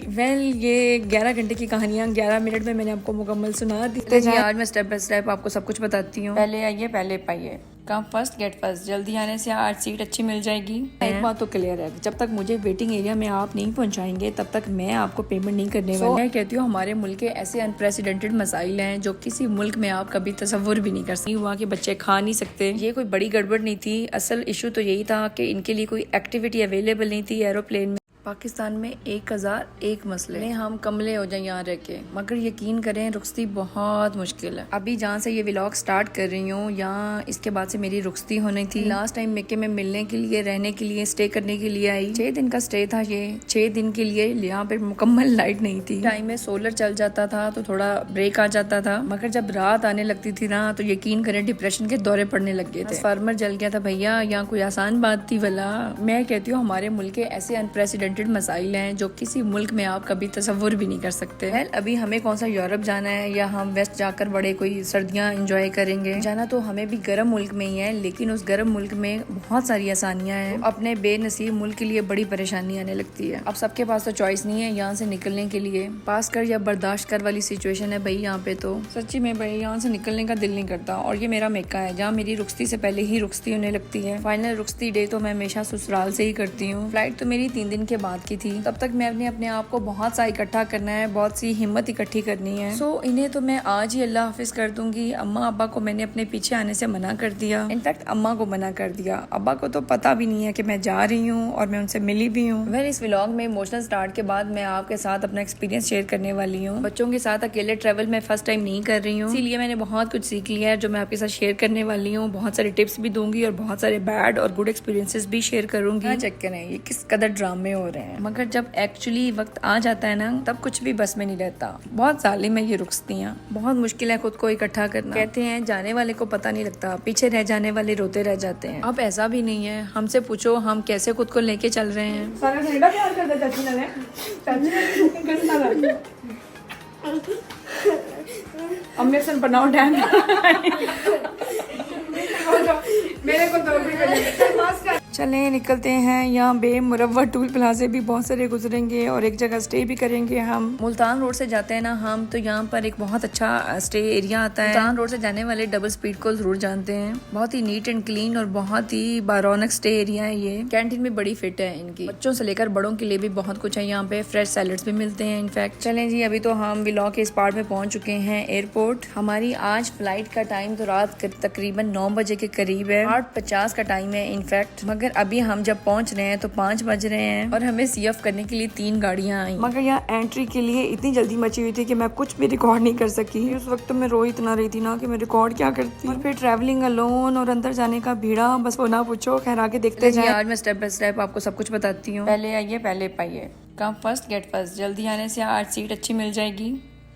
ये 11 घंटे की कहानियाँ 11 मिनट में मैंने आपको मुकम्मल सुना दी। आज मैं स्टेप बाय स्टेप आपको सब कुछ बताती हूँ। पहले आइए पहले पाइए, कम फर्स्ट गेट फर्स्ट। जल्दी आने से आज सीट अच्छी मिल जाएगी। एक बात तो क्लियर है, जब तक मुझे वेटिंग एरिया में आप नहीं पहुंचाएंगे तब तक मैं आपको पेमेंट नहीं करने वाली। मैं कहती हूँ हमारे मुल्क के ऐसे अनप्रेसिडेंटेड मसाइल हैं जो किसी मुल्क में आप कभी तसव्वुर भी नहीं कर सकते। वहाँ के बच्चे खा नहीं सकते, ये कोई बड़ी गड़बड़ नहीं थी। असल इशू तो यही था कि इनके लिए कोई एक्टिविटी अवेलेबल नहीं थी एरोप्लेन में। पाकिस्तान में 1001 मसले, हम कमले हो जाए यहाँ रह के, मगर यकीन करें रुखसती बहुत मुश्किल है। अभी जहाँ से ये व्लॉग स्टार्ट कर रही हूँ यहाँ इसके बाद से मेरी रुखसती होनी थी। लास्ट टाइम मक्के में मिलने के लिए, रहने के लिए, स्टे करने के लिए आई। 6 दिन का स्टे था ये। 6 दिन के लिए यहाँ पे मुकम्मल लाइट नहीं थी। टाइम में सोलर चल जाता था तो थोड़ा ब्रेक आ जाता था, मगर जब रात आने लगती थी ना तो यकीन करें डिप्रेशन के दौरे पड़ने लग गए थे। फार्मर जल गया था भैया, यहाँ कोई आसान बात थी भला। मैं कहती हूँ हमारे मुल्क के ऐसे अनप्रेसिडेंटेड मसाइल हैं जो किसी मुल्क में आप कभी तसव्वुर भी नहीं कर सकते। अभी हमें कौन सा यूरोप जाना है या हम वेस्ट जाकर बड़े कोई सर्दियाँ एंजॉय करेंगे। जाना तो हमें भी गर्म मुल्क में ही है, लेकिन उस गर्म मुल्क में बहुत सारी आसानियाँ हैं। तो अपने बेनसीब मुल्क के लिए बड़ी परेशानी आने लगती है। अब सबके पास तो चॉइस नहीं है यहाँ से निकलने के लिए। पास कर या बर्दाश्त कर वाली सिचुएशन है भाई यहाँ पे। तो सच्ची में भाई यहाँ से निकलने का दिल नहीं करता। और ये मेरा मेका है जहाँ मेरी रुखसती से पहले ही रुखसती होने लगती है। फाइनल रुखसती डे तो मैं हमेशा ससुराल से ही करती हूँ। फ्लाइट तो मेरी 3 दिन के बाद की थी। तब तक मैं अपने आप को बहुत सा इकट्ठा करना है, बहुत सी हिम्मत इकट्ठी करनी है। सो इन्हें तो मैं आज ही अल्लाह हाफिज कर दूंगी। अम्मा अब्बा को मैंने अपने पीछे आने से मना कर दिया। इनफैक्ट अम्मा को मना कर दिया। अब्बा को तो पता भी नहीं है कि मैं जा रही हूँ और मैं उनसे मिली भी हूँ। इस व्लॉग में इमोशनल स्टार्ट के बाद मैं आपके साथ अपना एक्सपीरियंस शेयर करने वाली हूँ। बच्चों के साथ अकेले ट्रेवल मैं फर्स्ट टाइम नहीं कर रही हूँ, इसीलिए मैंने बहुत कुछ सीख लिया है जो मैं आपके साथ शेयर करने वाली हूँ। बहुत सारे टिप्स भी दूंगी और बहुत सारे बैड और गुड एक्सपीरियंसेस भी शेयर करूंगी। चेक करें ये किस कदर ड्रामे हो रहे हैं, मगर जब एक्चुअली वक्त आ जाता है ना तब कुछ भी बस में नहीं रहता। बहुत जालिम है ये रुखसतियाँ, बहुत मुश्किल है खुद को इकट्ठा करना। कहते हैं जाने वाले को पता नहीं लगता, पीछे रह जाने वाले रोते रह जाते हैं। अब ऐसा भी नहीं है। हमसे पूछो हम कैसे खुद को लेके चल रहे हैं। बनाओ मेरे को तो चले निकलते हैं। यहाँ बे मुरव्वत टूल प्लाजे भी बहुत सारे गुजरेंगे और एक जगह स्टे भी करेंगे। हम मुल्तान रोड से जाते हैं ना हम, तो यहाँ पर एक बहुत अच्छा स्टे एरिया आता है। मुल्तान रोड से जाने वाले डबल स्पीड को जरूर जानते हैं। बहुत ही नीट एंड क्लीन और बहुत ही बारौनक स्टे एरिया है ये। कैंटीन भी बड़ी फिट है इनकी, बच्चों से लेकर बड़ों के लिए भी बहुत कुछ है यहाँ पे। फ्रेश सैलड्स भी मिलते हैं इनफैक्ट। चलें जी, अभी तो हम व्लॉग के इस पार्ट में पहुंच चुके हैं एयरपोर्ट। हमारी आज फ्लाइट का टाइम तो रात तकरीबन 9 बजे के करीब है। 8:50 का टाइम है इनफैक्ट, मगर अभी हम जब पहुंच रहे हैं तो 5 बज रहे हैं और हमें सीएफ करने के लिए 3 गाड़ियां आई। मगर यहाँ एंट्री के लिए इतनी जल्दी मची हुई थी कि मैं कुछ भी रिकॉर्ड नहीं कर सकी। उस वक्त तो मैं रो इतना रही थी ना कि मैं रिकॉर्ड क्या करती। और फिर ट्रैवलिंग अलोन और अंदर जाने का भीड़ा, बस वो ना पूछो। खैर आगे देखते जाएं। आज मैं स्टेप बाय स्टेप आपको सब कुछ बताती हूँ। पहले आइए पहले पाइए, कम फर्स्ट गेट फर्स्ट। जल्दी आने से आज सीट अच्छी मिल जाएगी।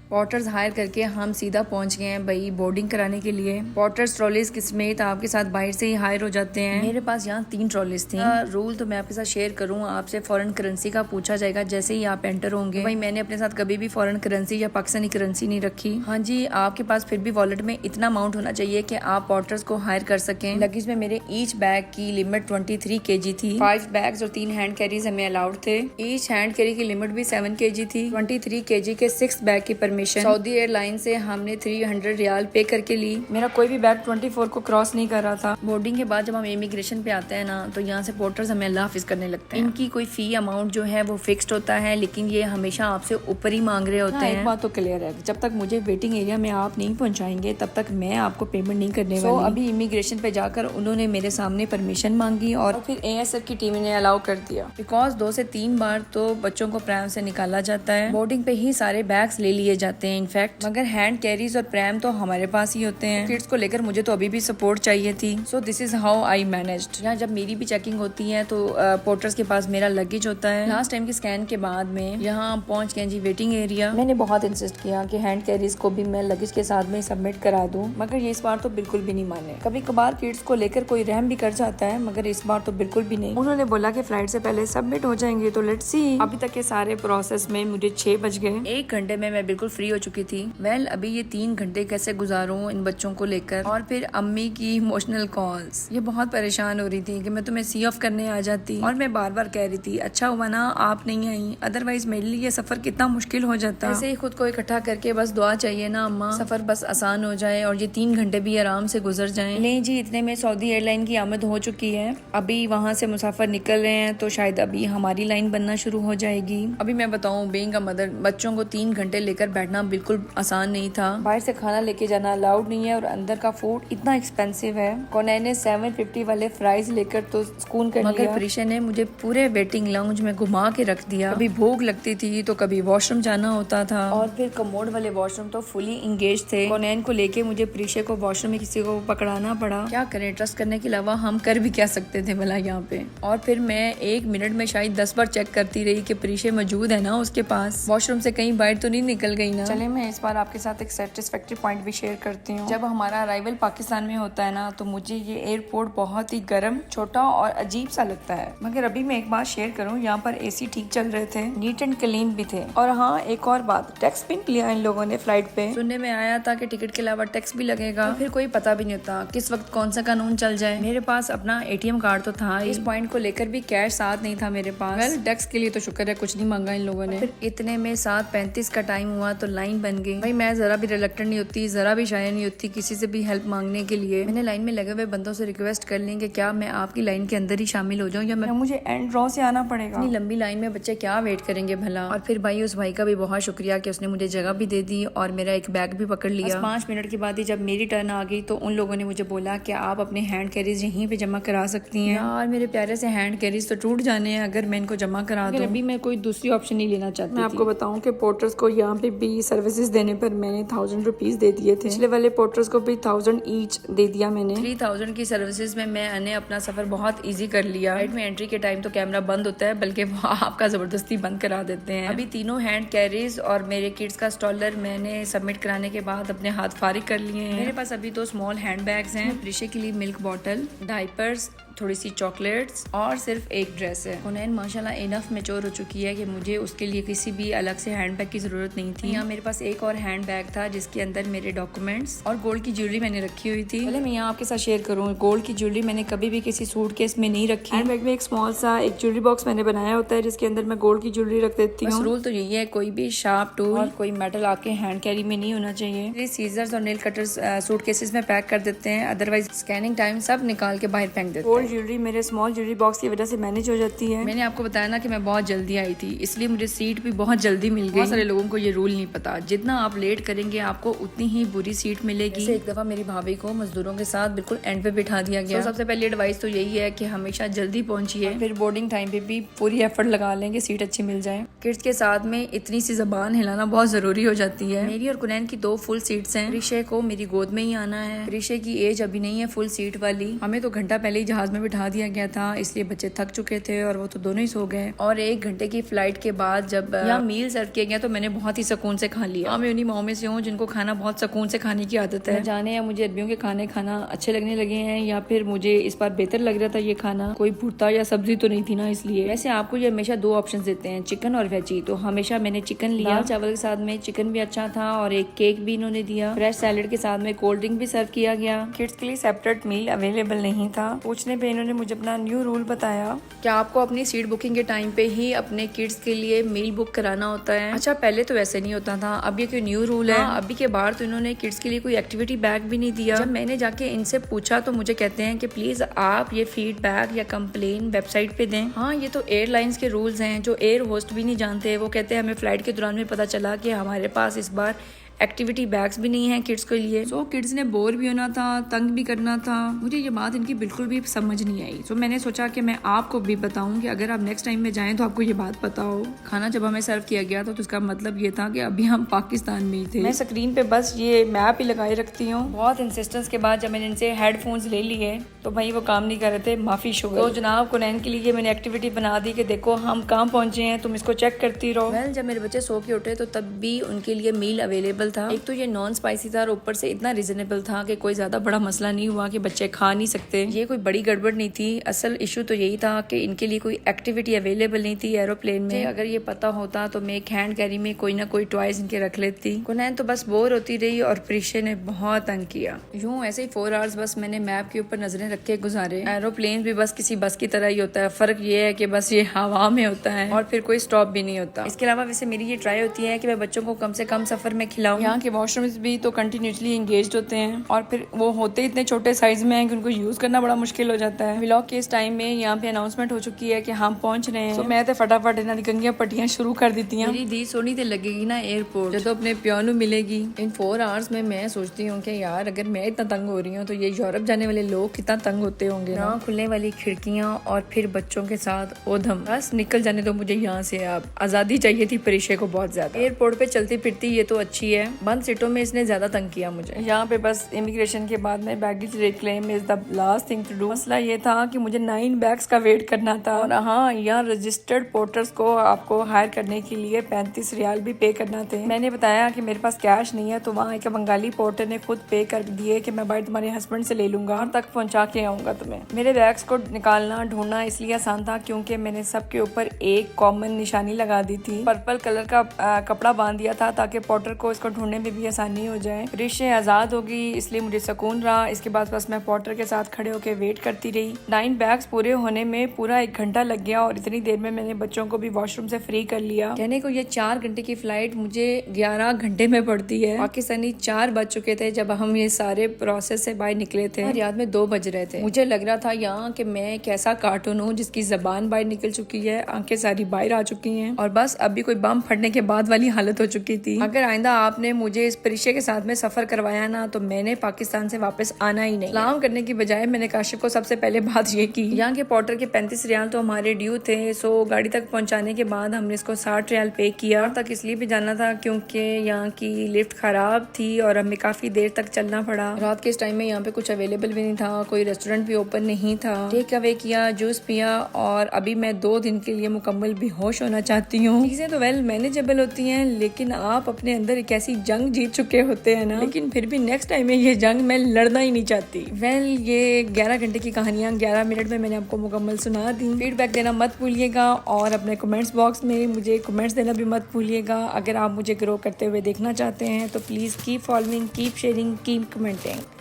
पॉटर्स हायर करके हम सीधा पहुंच गए हैं भाई बोर्डिंग कराने के लिए। पॉटर्स ट्रॉलीज के समेत आपके साथ बाहर से ही हायर हो जाते हैं। मेरे पास यहाँ 3 ट्रॉलीज थी। रूल तो मैं आपके साथ शेयर करूँ, आपसे फॉरेन करेंसी का पूछा जाएगा जैसे ही आप एंटर होंगे। भाई मैंने अपने साथ कभी भी फॉरेन करेंसी या पाकिस्तानी करेंसी नहीं रखी। हाँ जी, आपके पास फिर भी वॉलेट में इतना अमाउंट होना चाहिए कि आप पॉटर्स को हायर कर सकें। लगेज में मेरे ईच बैग की लिमिट 23 kg थी। 5 बैग्स और 3 हैंड कैरीज हमें अलाउड थे। ईच हैंड कैरी की लिमिट भी 7 kg थी। 23 kg के 6 बैग की परमिशन सऊदी एयरलाइन से हमने 300 रियाल पे करके ली। मेरा कोई भी बैग 24 को क्रॉस नहीं कर रहा था। बोर्डिंग के बाद जब हम इमिग्रेशन पे आते हैं ना तो यहाँ से पोर्टर्स हमें अल्लाह हाफिज करने लगते हैं। इनकी कोई फी अमाउंट जो है वो फिक्स्ड होता है, लेकिन ये हमेशा आपसे ऊपर ही मांग रहे होते हैं। एक बात तो क्लियर है, जब तक मुझे वेटिंग एरिया में आप नहीं पहुँचाएंगे तब तक मैं आपको पेमेंट नहीं करने वाली। अभी इमिग्रेशन पे जाकर उन्होंने मेरे सामने परमिशन मांगी और फिर ASF की टीम ने अलाउ कर दिया। बिकॉज 2 से 3 बार तो बच्चों को प्रैम से निकाला जाता है। बोर्डिंग पे ही सारे बैग्स ले लिए जाते हैं इनफैक्ट, मगर हैंड कैरीज और प्रैम तो हमारे पास ही होते हैं। किड्स को लेकर मुझे तो अभी भी सपोर्ट चाहिए थी। So this is how I managed. यहाँ जब मेरी भी चेकिंग होती है तो पोर्टर्स के पास मेरा लगेज होता है। लास्ट टाइम के स्कैन के बाद में यहाँ पहुँच गए जी वेटिंग एरिया। मैंने बहुत इंसिस्ट किया कि हैंड कैरीज को भी मैं लगेज के साथ में सबमिट करा दूं, मगर ये इस बार तो बिल्कुल भी नहीं माने। कभी कभार किड्स को लेकर कोई रहम भी कर जाता है, मगर इस बार तो बिल्कुल भी नहीं। उन्होंने बोला कि फ्लाइट से पहले सबमिट हो जाएंगे, तो लेट्स सी। अभी तक के सारे प्रोसेस में मुझे 6 बज गए। 1 घंटे में मैं बिल्कुल फ्री हो चुकी थी। वेल अभी ये 3 घंटे कैसे गुजारूं इन बच्चों को लेकर, और फिर अम्मी की इमोशनल कॉल्स। ये बहुत परेशान हो रही थी कि मैं तुम्हें सी ऑफ करने आ जाती, और मैं बार बार कह रही थी अच्छा हुआ ना आप नहीं आई, अदरवाइज मेरे लिए सफर कितना मुश्किल हो जाता। ऐसे ही खुद को इकट्ठा करके बस दुआ चाहिए ना अम्मा, सफर बस आसान हो जाए और ये 3 घंटे भी आराम से गुजर जाएं। ले जी, इतने में सऊदी एयरलाइन की आमद हो चुकी है। अभी वहाँ से मुसाफिर निकल रहे हैं तो शायद अभी हमारी लाइन बनना शुरू हो जाएगी। अभी मैं बताऊँ बीइंग अ मदर, बच्चों को 3 घंटे लेकर बैठना बिल्कुल आसान नहीं था। बाहर से खाना लेके जाना अलाउड नहीं है और अंदर का फूड इतना एक्सपेंसिव है। कोनैन ने 750 वाले फ्राइज लेकर तो सुकून कर लिया, मगर प्रीशा ने मुझे पूरे वेटिंग लाउंज में घुमा के रख दिया। कभी भूख लगती थी तो कभी वॉशरूम जाना होता था, और फिर कमोड वाले वॉशरूम तो फुली इंगेज थे। कोनैन को लेके मुझे प्रीशा को वॉशरूम में किसी को पकड़ाना पड़ा। क्या करें, ट्रस्ट करने के अलावा हम कर भी क्या सकते थे भला यहाँ पे। और फिर मैं 1 मिनट में शायद 10 बार चेक करती रही कि प्रीशा मौजूद है ना उसके पास, वॉशरूम से कहीं बाहर तो नहीं निकल गई ना। चले मैं इस बार आपके साथ एक सेटिस्फैक्टरी पॉइंट भी शेयर करती हूँ। जब हमारा अराइवल पाकिस्तान में होता है ना तो मुझे ये एयरपोर्ट बहुत ही गर्म, छोटा और अजीब सा लगता है। मगर अभी मैं एक बात शेयर करूँ, यहाँ पर AC ठीक चल रहे थे, नीट एंड क्लीन भी थे। और हाँ एक और बात, टैक्स भी लिया इन लोगों ने फ्लाइट पे। सुनने में आया था कि टिकट के अलावा टैक्स भी लगेगा, तो फिर कोई पता भी नहीं होता किस वक्त कौन सा कानून चल जाए। मेरे पास अपना ATM कार्ड तो था, इस पॉइंट को लेकर भी कैश साथ नहीं था मेरे पास। वेल टैक्स के लिए तो शुक्र है कुछ नहीं मांगा इन लोगों ने। फिर इतने में 7:35 का टाइम हुआ तो लाइन बन गई। भाई मैं जरा भी रिलक्टेंट नहीं होती, जरा भी शाय नहीं होती किसी से भी हेल्प मांगने के लिए। मैंने लाइन में लगे हुए बंदों से रिक्वेस्ट कर ली कि क्या मैं आपकी लाइन के अंदर ही शामिल हो जाऊं या मुझे एंड रो से आना पड़ेगा। इतनी लंबी लाइन में बच्चे क्या वेट करेंगे भला। और फिर भाई उस भाई का भी बहुत शुक्रिया कि उसने मुझे जगह भी दे दी और मेरा एक बैग भी पकड़ लिया। 5 मिनट के बाद ही जब मेरी टर्न आ गई तो उन लोगों ने मुझे बोला कि आप अपने हैंड कैरीज यहीं पे जमा करा सकती हैं। यार मेरे प्यारे से हैंड कैरीज तो टूट जाने हैं अगर मैं इनको जमा करा दूं। अभी मैं कोई दूसरी ऑप्शन नहीं लेना चाहती। मैं आपको बताऊं कि पोर्टर्स को यहाँ पे भी सर्विसेज देने पर मैंने 1000 रुपीज दे दिए थे। पिछले वाले पोर्टर्स को भी 1000 ईच दे दिया मैंने। 3000 की सर्विसेज में मैंने अपना सफर बहुत ईजी कर लिया। फ्लाइट में एंट्री के टाइम तो कैमरा बंद होता है, बल्कि वो आपका जबरदस्ती बंद करा देते हैं। अभी तीनों हैंड कैरीज और मेरे किड्स का स्टॉलर मैंने सबमिट कराने के बाद अपने हाथ फारिग कर लिए हैं। मेरे पास अभी 2 स्मॉल हैंड बैग्स हैं, प्रीशा के लिए मिल्क बॉटल, डायपर्स, थोड़ी सी चॉकलेट्स और सिर्फ एक ड्रेस है। कोनैन माशाल्लाह इनफ मैच्योर हो चुकी है कि मुझे उसके लिए किसी भी अलग से हैंड बैग की जरूरत नहीं थी। यहाँ मेरे पास एक और हैंड बैग था जिसके अंदर मेरे डॉक्यूमेंट्स और गोल्ड की ज्वेलरी मैंने रखी हुई थी। पहले मैं यहाँ आपके साथ शेयर करूँ, गोल्ड की ज्वेलरी मैंने कभी भी किसी सूटकेस में नहीं रखी। हैंड बैग में एक स्मॉल सा एक ज्वेलरी बॉक्स मैंने बनाया होता है जिसके अंदर मैं गोल्ड की ज्वेलरी रख देती हूँ। रूल तो यही है, कोई भी शार्प टूल और कोई मेटल आपके हैंड कैरी में नहीं होना चाहिए। सीजर्स और नेल कटर्स सूटकेसेस में पैक कर देते हैं, अदरवाइज स्कैनिंग टाइम सब निकाल के बाहर फेंक देते हैं। गोल्ड ज्वेलरी मेरे स्मॉल ज्वेलरी बॉक्स की वजह से मैनेज हो जाती है। मैंने आपको बताया ना कि मैं बहुत जल्दी आई थी, इसलिए मुझे सीट भी बहुत जल्दी मिल गई। बहुत सारे लोगों को ये रूल नहीं पता, जितना आप लेट करेंगे आपको उतनी ही बुरी सीट मिलेगी। एक दफा मेरी भाभी को मजदूरों के साथ बिल्कुल एंड पे बिठा दिया गया। सबसे पहली एडवाइस तो यही है कि हमेशा जल्दी पहुंचिए, फिर बोर्डिंग टाइम पे भी पूरी एफर्ट लगा लेंगे सीट अच्छी मिल जाए। किड्स के साथ में इतनी सी जबान हिलाना बहुत जरूरी हो जाती है। मेरी और कुनैन की 2 फुल सीट्स हैं। प्रीशा को मेरी गोद में ही आना है। प्रीशा की एज अभी नहीं है फुल सीट वाली। हमें तो घंटा पहले ही जहाज में बिठा दिया गया था, इसलिए बच्चे थक चुके थे और वो तो दोनों ही सो गए। और 1 घंटे की फ्लाइट के बाद जब यहाँ मील सर्व किया गया तो मैंने बहुत ही सुकून से खा लिया। मैं उन्हीं माओ में से हूँ जिनको खाना बहुत सुकून से खाने की आदत है। जाने या मुझे अरबियों के खाने खाना अच्छे लगने लगे हैं या फिर मुझे इस बार बेहतर लग रहा था ये खाना, कोई भुट्टा या सब्जी तो नहीं थी ना, इसलिए। वैसे आपको ये हमेशा 2 ऑप्शन देते हैं, चिकन और वेजी, तो हमेशा मैंने चिकन लिया। चावल के साथ में चिकन भी अच्छा था और एक केक भी इन्होंने दिया। फ्रेश सैलेड के साथ में कोल्ड ड्रिंक भी सर्व किया गया। किड्स के लिए सेपरेट मील अवेलेबल नहीं था। पूछने पे इन्होंने मुझे अपना न्यू रूल बताया कि आपको अपनी सीट बुकिंग के टाइम पे ही अपने किड्स के लिए मील बुक कराना होता है। अच्छा पहले तो वैसे नहीं होता था, अब ये कोई न्यू रूल है। अभी के बाद तो इन्होंने किड्स के लिए कोई एक्टिविटी बैग भी नहीं दिया। जब मैंने जाके इनसे पूछा तो मुझे कहते हैं कि प्लीज आप ये फीडबैक या कंप्लेन वेबसाइट पे दें। हाँ ये तो एयरलाइंस के रूल्स हैं जो एयर होस्ट भी नहीं जानते। वो कहते हैं हमें फ्लाइट के दौरान में पता चला कि हमारे पास इस बार एक्टिविटी बैग्स भी नहीं है किड्स के लिए। सो किड्स ने बोर भी होना था, तंग भी करना था। मुझे ये बात इनकी बिल्कुल भी समझ नहीं आई। सो मैंने सोचा कि मैं आपको भी बताऊं कि अगर आप नेक्स्ट टाइम में जाएं तो आपको ये बात पता हो। खाना जब हमें सर्व किया गया तो उसका मतलब ये था कि अभी हम पाकिस्तान में ही थे। मैं स्क्रीन पे बस ये मैप ही लगाए रखती हूँ। बहुत इंसिस्टेंस के बाद जब मैंने इनसे हेडफोन्स ले लिए तो भाई वो काम नहीं कर रहे थे, माफी शुगर। तो जनाब कुनैन के लिए मैंने एक्टिविटी बना दी कि देखो हम कहाँ पहुंचे हैं, तुम इसको चेक करती रहो। वेल जब मेरे बच्चे सो के उठे तो तब भी उनके लिए मील अवेलेबल रीजनेबल था। एक तो ये नॉन स्पाइसी था और ऊपर से इतना रीजनेबल था कि कोई ज्यादा बड़ा मसला नहीं हुआ कि बच्चे खा नहीं सकते। ये कोई बड़ी गड़बड़ नहीं थी। असल इशू तो यही था कि इनके लिए कोई एक्टिविटी अवेलेबल नहीं थी एरोप्लेन में। अगर ये पता होता तो मैं एक हैंड कैरी में कोई ना कोई टॉयज इनके रख लेती। कुनैन तो बस बोर होती रही और प्रीशे ने बहुत तंग किया। यूं ऐसे ही 4 आवर्स बस मैंने मैप के ऊपर नजरें रख के गुजारे। एरोप्लेन भी बस किसी बस की तरह ही होता है, फर्क ये है कि बस ये हवा में होता है और फिर कोई स्टॉप भी नहीं होता। इसके अलावा वैसे मेरी ये ट्राई होती है कि मैं बच्चों को कम से कम सफर में खिलाऊं। यहाँ के वॉशरूम्स भी तो कंटिन्यूसली एंगेज्ड होते हैं और फिर वो होते इतने छोटे साइज में है कि उनको यूज करना बड़ा मुश्किल हो जाता है। व्लॉग के इस टाइम में यहाँ पे अनाउंसमेंट हो चुकी है कि हम पहुंच रहे हैं। तो मैं तो फटाफट इन्होंने गंगियां पट्टियां शुरू कर दी थी। मेरी दी सोनी तो लगेगी ना एयरपोर्ट जो तो अपने प्यो नु मिलेगी। इन 4 आवर्स में मैं सोचती हूँ कि यार अगर मैं इतना तंग हो रही हूँ तो ये यूरोप जाने वाले लोग कितना तंग होते होंगे ना। खुलने वाली खिड़कियाँ और फिर बच्चों के साथ ओधम। बस निकल जाने दो मुझे यहाँ से। अब आजादी चाहिए थी परिशे को बहुत ज्यादा। एयरपोर्ट पे चलती फिरती ये तो अच्छी है, बंद सीटों में इसने ज्यादा तंग किया मुझे। यहाँ पे बस इमिग्रेशन के बाद में baggage reclaim is the last thing to do. मसला ये था कि मुझे 9 बैग्स का वेट करना था और हाँ यहाँ रजिस्टर्ड पोर्टर्स को आपको हायर करने के लिए 35 रियाल भी पे करना थे। मैंने बताया कि मेरे पास कैश नहीं है तो वहाँ एक बंगाली पोर्टर ने खुद पे कर दिए कि मैं बाइट तुम्हारे हस्बैंड से ले लूंगा और तक पहुँचा के आऊंगा तुम्हें। मेरे बैग्स को निकालना ढूंढना इसलिए आसान था क्योंकि मैंने सबके ऊपर एक कॉमन निशानी लगा दी थी। पर्पल कलर का कपड़ा बांध दिया था ताकि पोर्टर को इसको ढूंढने में भी आसानी हो जाए। रिश्ते आजाद होगी इसलिए मुझे सुकून रहा। इसके बाद बस मैं पोर्टर के साथ खड़े होकर वेट करती रही। 9 बैग्स पूरे होने में पूरा 1 घंटा लग गया और इतनी देर में मैंने बच्चों को भी वॉशरूम से फ्री कर लिया। कहने को ये 4 घंटे की फ्लाइट मुझे 11 घंटे में पड़ती है। पाकिस्तानी 4 बज चुके थे जब हम ये सारे प्रोसेस से बाहर निकले थे और याद में 2 बज रहे थे। मुझे लग रहा था यहाँ कि मैं कैसा कार्टून हूँ जिसकी जबान बाहर निकल चुकी है, आंखें सारी बाहर आ चुकी हैं और बस अभी कोई बम फटने के बाद वाली हालत हो चुकी थी। अगर आइंदा आपने मुझे इस परिशे के साथ में सफर करवाया ना तो मैंने पाकिस्तान से वापस आना ही नहीं। सलाम करने की बजाय मैंने काशिफ को सबसे पहले बात ये की। यहाँ के पोर्टर के 35 रियाल तो हमारे ड्यू थे। सो गाड़ी तक पहुँचाने के बाद हमने इसको 60 रियाल पे किया। तक इसलिए भी जाना था क्योंकि यहाँ की लिफ्ट खराब थी और हमें काफी देर तक चलना पड़ा। रात के इस टाइम में यहाँ पे कुछ अवेलेबल भी नहीं था, कोई रेस्टोरेंट भी ओपन नहीं था। टेक अवे किया, जूस पिया और अभी मैं 2 दिन के लिए मुकम्मल बेहोश होना चाहती हूँ। चीजें तो वेल मैनेजेबल होती हैं लेकिन आप अपने अंदर एक ऐसी जंग जीत चुके होते हैं ना, लेकिन फिर भी नेक्स्ट टाइम में ये जंग मैं लड़ना ही नहीं चाहती। वेल ये 11 घंटे की कहानियाँ 11 मिनट में मैंने आपको मुकम्मल सुना दी। फीडबैक देना मत भूलिएगा और अपने कमेंट्स बॉक्स में मुझे कमेंट्स देना भी मत भूलिएगा। अगर आप मुझे ग्रो करते हुए देखना चाहते हैं तो please keep following, keep sharing, keep commenting.